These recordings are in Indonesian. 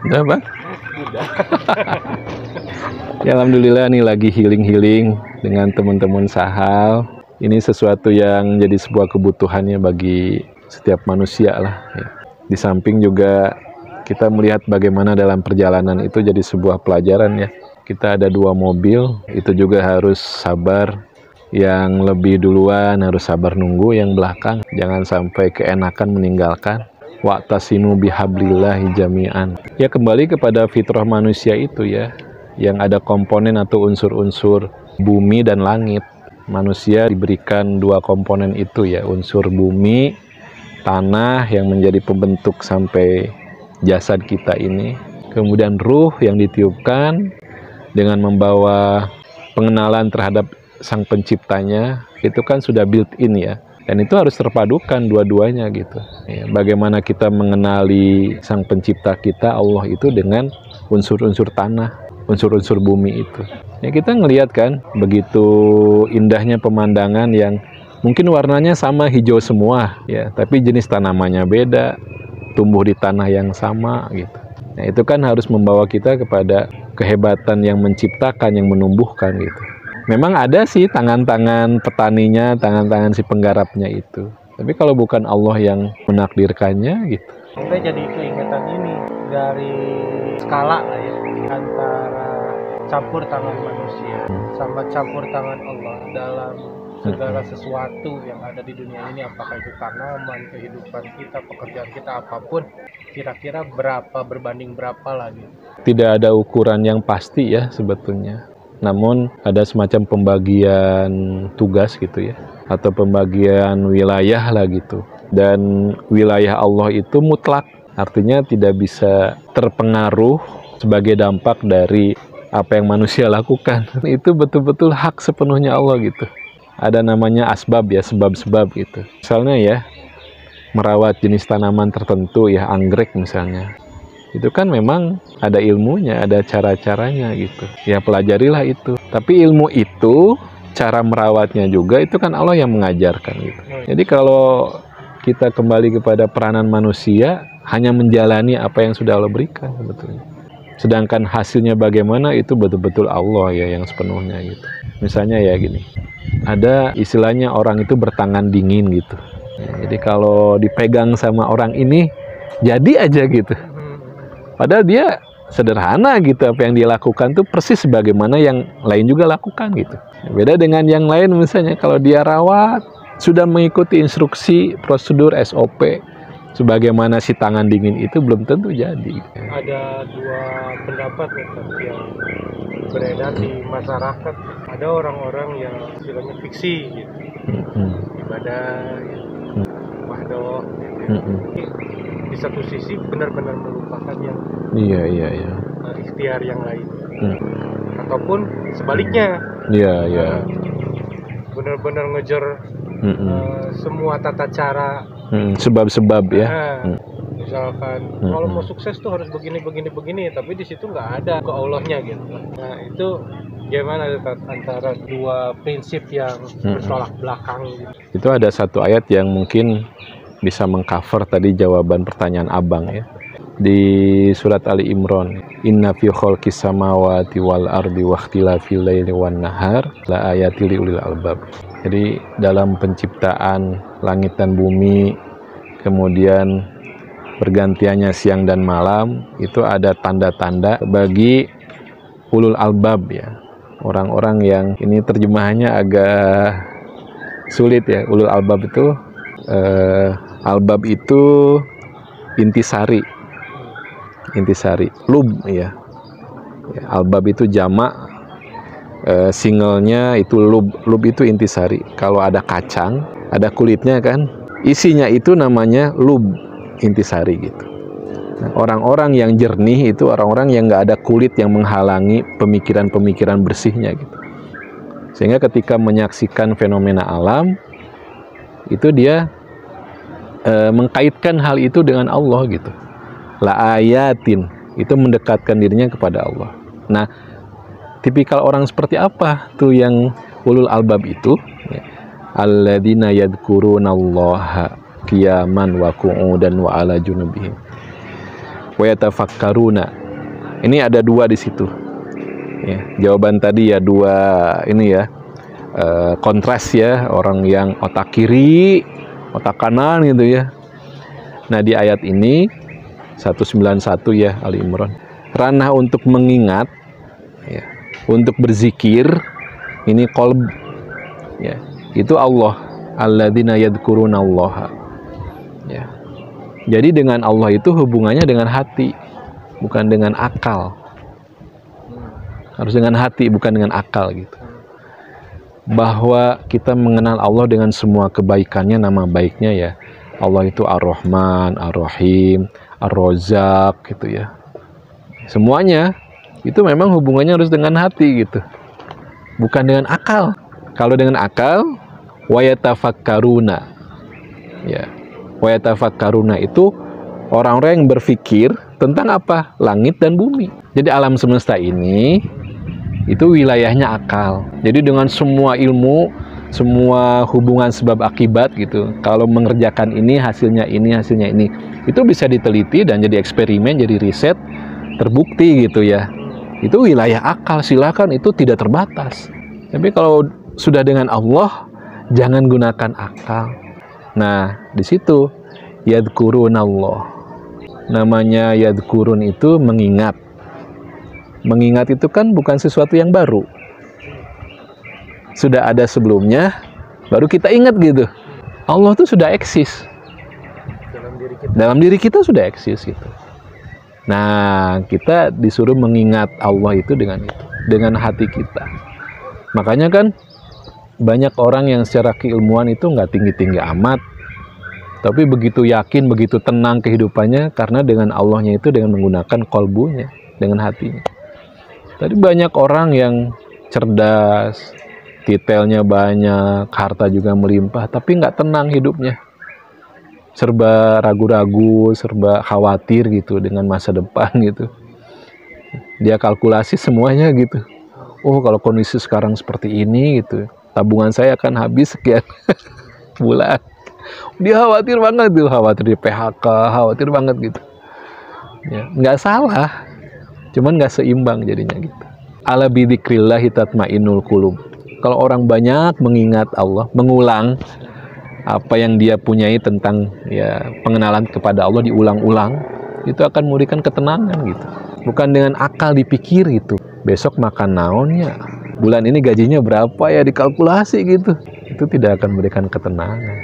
Udah bang? Udah. Ya alhamdulillah nih lagi healing dengan teman-teman Sahal. Ini sesuatu yang jadi sebuah kebutuhannya bagi setiap manusia lah. Ya. Di samping juga kita melihat bagaimana dalam perjalanan itu jadi sebuah pelajaran ya. Kita ada 2 mobil, itu juga harus sabar. Yang lebih duluan harus sabar nunggu, yang belakang jangan sampai keenakan meninggalkan. Wa'tasimu bihablillahi jami'an. Ya kembali kepada fitrah manusia itu ya, yang ada komponen atau unsur-unsur bumi dan langit. Manusia diberikan 2 komponen itu ya, unsur bumi, tanah yang menjadi pembentuk sampai jasad kita ini. Kemudian ruh yang ditiupkan dengan membawa pengenalan terhadap sang penciptanya, itu kan sudah built-in ya. Dan itu harus terpadukan dua-duanya gitu. Ya, bagaimana kita mengenali sang pencipta kita, Allah itu dengan unsur-unsur tanah, unsur-unsur bumi itu. Ya kita ngelihat kan, begitu indahnya pemandangan yang mungkin warnanya sama hijau semua, ya, tapi jenis tanamannya beda, tumbuh di tanah yang sama gitu. Nah itu kan harus membawa kita kepada kehebatan yang menciptakan, yang menumbuhkan gitu. Memang ada sih tangan-tangan petaninya, tangan-tangan si penggarapnya itu. Tapi kalau bukan Allah yang menakdirkannya gitu. Saya jadi keingetan ini dari skala lah ya, antara campur tangan manusia sama campur tangan Allah dalam segala sesuatu yang ada di dunia ini, apakah itu tanaman, kehidupan kita, pekerjaan kita, apapun, kira-kira berapa berbanding berapa lagi. Tidak ada ukuran yang pasti ya sebetulnya. Namun ada semacam pembagian tugas gitu ya, atau pembagian wilayah lah gitu. Dan wilayah Allah itu mutlak, artinya tidak bisa terpengaruh sebagai dampak dari apa yang manusia lakukan. Itu betul-betul hak sepenuhnya Allah gitu. Ada namanya asbab ya, sebab-sebab gitu. Misalnya ya, merawat jenis tanaman tertentu ya, anggrek misalnya. Itu kan memang ada ilmunya, ada cara-caranya gitu. Ya pelajarilah itu. Tapi ilmu itu, cara merawatnya juga itu kan Allah yang mengajarkan gitu. Jadi kalau kita kembali kepada peranan manusia, hanya menjalani apa yang sudah Allah berikan sebetulnya. Sedangkan hasilnya bagaimana itu betul-betul Allah ya yang sepenuhnya gitu. Misalnya ya gini, ada istilahnya orang itu bertangan dingin gitu. Ya, jadi kalau dipegang sama orang ini, jadi aja gitu. Padahal dia sederhana gitu, apa yang dia lakukan tuh persis sebagaimana yang lain juga lakukan gitu. Beda dengan yang lain misalnya kalau dia rawat, sudah mengikuti instruksi, prosedur, SOP, sebagaimana si tangan dingin itu belum tentu jadi. Ada 2 pendapat yang beredar di masyarakat. Ada orang-orang yang istilahnya fiksi gitu, ibadah, wahdoh, di satu sisi benar-benar melupakan yang ikhtiar yang lain, ataupun sebaliknya, benar-benar ngejar semua tata cara, sebab-sebab ya. Misalkan kalau mau sukses tuh harus begini, tapi di situ nggak ada ke Allahnya gitu. Nah itu gimana antara 2 prinsip yang bertolak belakang gitu? Itu ada satu ayat yang mungkin bisa mengcover tadi jawaban pertanyaan abang ya. Di surat Ali Imran, inna fi khalqis samawati wal ardi wa ikhtilafil laili wan nahar la ayatil liulil albab. Jadi dalam penciptaan langit dan bumi, kemudian pergantiannya siang dan malam, itu ada tanda-tanda bagi ulul albab ya. Orang-orang yang ini terjemahannya agak sulit ya. Ulul albab itu albab itu intisari, lub ya. Albab itu jamak, singlenya itu lub itu intisari. Kalau ada kacang, ada kulitnya kan, isinya itu namanya lub intisari gitu. Nah, orang-orang yang jernih itu orang-orang yang nggak ada kulit yang menghalangi pemikiran-pemikiran bersihnya gitu. Sehingga ketika menyaksikan fenomena alam itu dia mengkaitkan hal itu dengan Allah gitu. La ayatin, itu mendekatkan dirinya kepada Allah. Nah, tipikal orang seperti apa tuh yang ulul albab itu? Ya. Alladzina yadhkurunallaha qiyaman wa qu'udan wa ala junubihim. wa yatafakkaruna. Ini ada dua di situ. Ya, jawaban tadi ya dua ini ya, kontras ya, orang yang otak kiri, otak kanan gitu ya. Nah di ayat ini 191 ya Ali Imran, ranah untuk mengingat ya, untuk berzikir ini qalb ya, itu Allah, alladzina yadhkurunallaha ya. Jadi dengan Allah itu hubungannya dengan hati, bukan dengan akal. Harus dengan hati, bukan dengan akal gitu. Bahwa kita mengenal Allah dengan semua kebaikannya, nama baiknya ya. Allah itu Ar-Rahman, Ar-Rahim, Ar-Razzaq gitu ya. Semuanya itu memang hubungannya harus dengan hati gitu. Bukan dengan akal. Kalau dengan akal, wa yatafakkaruna. Ya. Wa yatafakkaruna itu orang-orang yang berpikir tentang apa? Langit dan bumi. Jadi alam semesta ini itu wilayahnya akal. Jadi dengan semua ilmu, semua hubungan sebab akibat gitu. Kalau mengerjakan ini, hasilnya ini, hasilnya ini. Itu bisa diteliti dan jadi eksperimen, jadi riset, terbukti gitu ya. Itu wilayah akal, silakan, itu tidak terbatas. Tapi kalau sudah dengan Allah, jangan gunakan akal. Nah, di situ yadhkurunallah. Namanya yadhkurun itu mengingat. Mengingat itu kan bukan sesuatu yang baru. Sudah ada sebelumnya, baru kita ingat gitu. Allah tuh sudah eksis. Dalam diri kita sudah eksis gitu. Nah, kita disuruh mengingat Allah itu dengan hati kita. Makanya kan banyak orang yang secara keilmuan itu nggak tinggi-tinggi amat, tapi begitu yakin, begitu tenang kehidupannya karena dengan Allahnya itu dengan menggunakan kolbunya, dengan hatinya. Tadi banyak orang yang cerdas, titelnya banyak, harta juga melimpah, tapi nggak tenang hidupnya. Serba ragu-ragu, serba khawatir gitu dengan masa depan gitu. Dia kalkulasi semuanya gitu. Oh, kalau kondisi sekarang seperti ini gitu, tabungan saya akan habis sekian bulan. Dia khawatir banget tuh, khawatir di PHK, khawatir banget gitu. Ya, nggak salah, cuman nggak seimbang jadinya gitu. Ala bidzikrillahi tatmainnul qulub. Kalau orang banyak mengingat Allah, mengulang apa yang dia punyai tentang ya pengenalan kepada Allah diulang-ulang, itu akan memberikan ketenangan gitu. Bukan dengan akal dipikir gitu. Besok makan naonnya, bulan ini gajinya berapa ya, dikalkulasi gitu. Itu tidak akan memberikan ketenangan.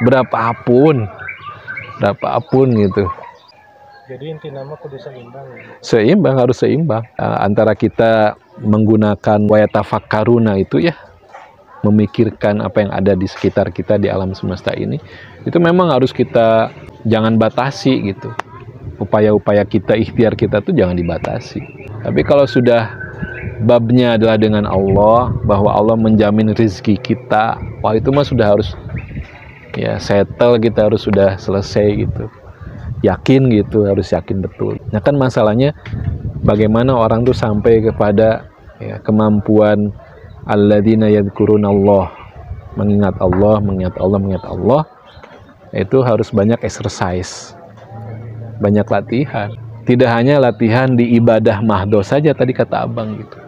Berapapun gitu. Jadi inti nama kudu seimbang ya? Seimbang, harus seimbang. Antara kita menggunakan wa yatafakkaruna itu ya, memikirkan apa yang ada di sekitar kita di alam semesta ini, itu memang harus kita jangan batasi gitu. Upaya-upaya kita, ikhtiar kita tuh jangan dibatasi. Tapi kalau sudah babnya adalah dengan Allah, bahwa Allah menjamin rezeki kita, wah itu mah sudah harus ya settle, kita harus sudah selesai gitu. Yakin gitu, harus yakin betul. Nah kan masalahnya bagaimana orang tuh sampai kepada ya, kemampuan alladzina yadhkurunallah, mengingat Allah, mengingat Allah, mengingat Allah. Itu harus banyak exercise, banyak latihan. Tidak hanya latihan di ibadah mahdoh saja tadi kata abang gitu,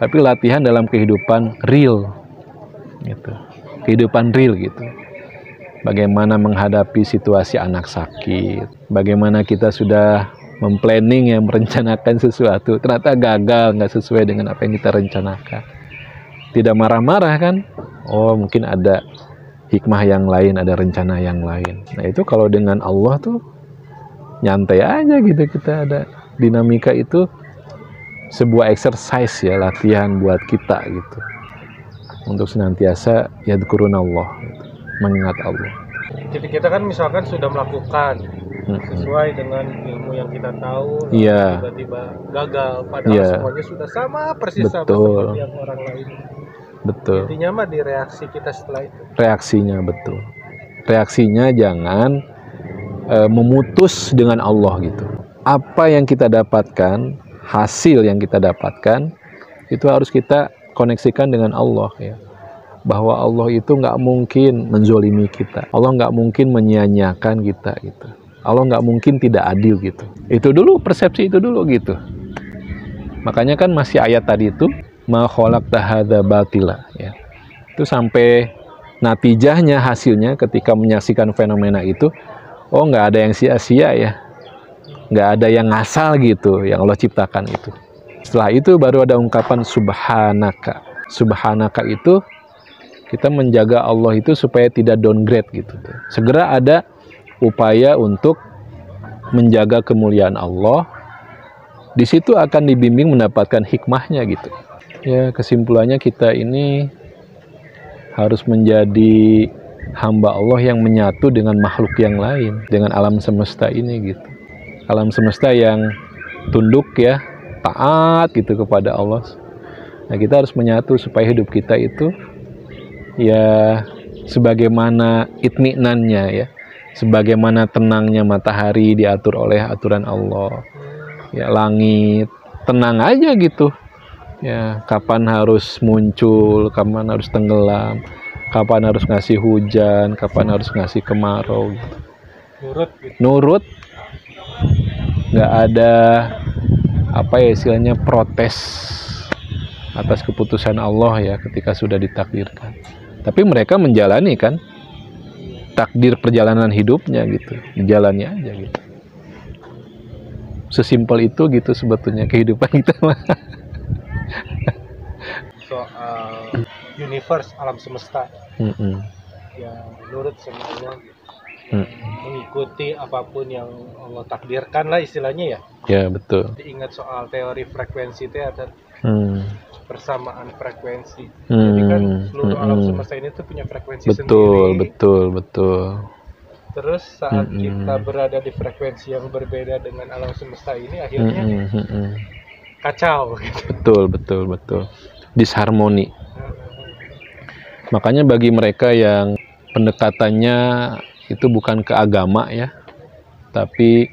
tapi latihan dalam kehidupan real gitu, kehidupan real gitu. Bagaimana menghadapi situasi anak sakit, bagaimana kita sudah memplanning ya, merencanakan sesuatu, ternyata gagal, nggak sesuai dengan apa yang kita rencanakan. Tidak marah-marah kan? Oh mungkin ada hikmah yang lain, ada rencana yang lain. Nah itu kalau dengan Allah tuh nyantai aja gitu, kita ada dinamika itu, sebuah exercise ya, latihan buat kita gitu, untuk senantiasa yadhkurunallah gitu, mengingat Allah. Jadi kita kan misalkan sudah melakukan sesuai dengan ilmu yang kita tahu, Iya. tiba-tiba gagal, padahal semuanya sudah sama persis sama seperti yang orang lain. Betul. Intinya mah di reaksi kita setelah itu. Reaksinya betul. Reaksinya jangan memutus dengan Allah gitu. Apa yang kita dapatkan, hasil yang kita dapatkan, itu harus kita koneksikan dengan Allah ya. Bahwa Allah itu nggak mungkin menzolimi kita. Allah nggak mungkin menyia-nyiakan kita gitu. Allah nggak mungkin tidak adil gitu. Itu dulu, persepsi itu dulu gitu. Makanya kan masih ayat tadi itu, ma khalaqta hadza batila ya. Itu sampai natijahnya, hasilnya ketika menyaksikan fenomena itu, oh nggak ada yang sia-sia ya, nggak ada yang ngasal gitu yang Allah ciptakan itu. Setelah itu baru ada ungkapan subhanaka. Subhanaka itu kita menjaga Allah itu supaya tidak downgrade gitu. Segera ada upaya untuk menjaga kemuliaan Allah. Di situ akan dibimbing mendapatkan hikmahnya gitu. Ya, kesimpulannya kita ini harus menjadi hamba Allah yang menyatu dengan makhluk yang lain, dengan alam semesta ini gitu. Alam semesta yang tunduk ya, taat gitu kepada Allah. Nah, kita harus menyatu supaya hidup kita itu ya sebagaimana itminannya ya, sebagaimana tenangnya matahari diatur oleh aturan Allah. Ya, langit tenang aja gitu. Ya, kapan harus muncul, kapan harus tenggelam, kapan harus ngasih hujan, kapan harus ngasih kemarau gitu. Nurut, nggak ada apa ya istilahnya protes atas keputusan Allah ya ketika sudah ditakdirkan. Tapi mereka menjalani kan takdir perjalanan hidupnya gitu, dijalani aja gitu. Sesimpel itu gitu sebetulnya kehidupan kita mah. Soal universe, alam semesta yang nurut sama Allah, mengikuti apapun yang Allah takdirkan lah istilahnya ya. Ya betul. Diingat soal teori frekuensi itu ada persamaan frekuensi. Jadi kan seluruh alam semesta ini tuh punya frekuensi sendiri. Betul. Terus saat kita berada di frekuensi yang berbeda dengan alam semesta ini, akhirnya kacau gitu. Betul. Disharmoni. Makanya bagi mereka yang pendekatannya itu bukan ke agama ya, tapi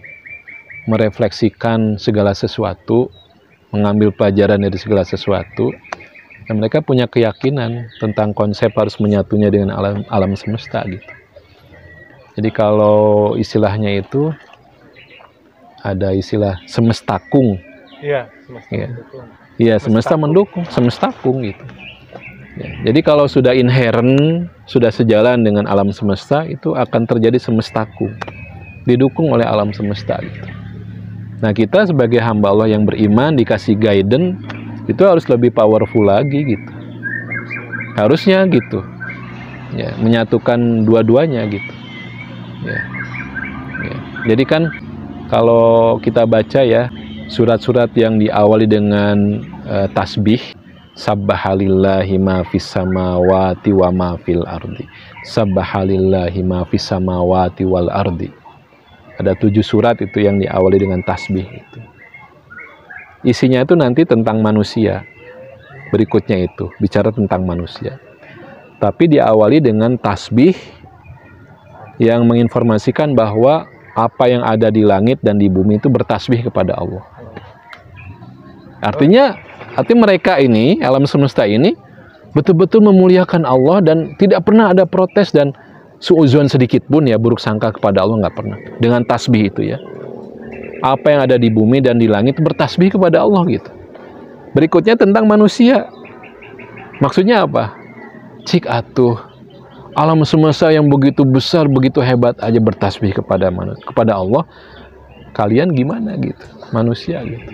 merefleksikan segala sesuatu, mengambil pelajaran dari segala sesuatu, dan mereka punya keyakinan tentang konsep harus menyatunya dengan alam semesta gitu. Jadi kalau istilahnya itu ada istilah semestakung. Iya, semesta mendukung, semestakung gitu. Ya, jadi kalau sudah inherent, sudah sejalan dengan alam semesta, itu akan terjadi semestakung, didukung oleh alam semesta gitu. Nah, kita sebagai hamba Allah yang beriman dikasih guidance, itu harus lebih powerful lagi gitu. Harusnya gitu. Ya, menyatukan dua-duanya gitu. Ya. Jadi kan kalau kita baca ya surat-surat yang diawali dengan tasbih, sabbahalillahi ma fis samawati wa ma fil ardi, sabbahalillahi ma fis samawati wal ardi. Ada 7 surat itu yang diawali dengan tasbih itu. Isinya itu nanti tentang manusia. Berikutnya itu bicara tentang manusia. Tapi diawali dengan tasbih yang menginformasikan bahwa apa yang ada di langit dan di bumi itu bertasbih kepada Allah. Artinya mereka ini, alam semesta ini, betul-betul memuliakan Allah dan tidak pernah ada protes dan suudzon sedikit pun ya, buruk sangka kepada Allah, nggak pernah. Dengan tasbih itu ya. Apa yang ada di bumi dan di langit bertasbih kepada Allah gitu. Berikutnya tentang manusia. Maksudnya apa? Cik atuh. Alam semesta yang begitu besar, begitu hebat aja bertasbih kepada Allah. Kalian gimana gitu? Manusia gitu.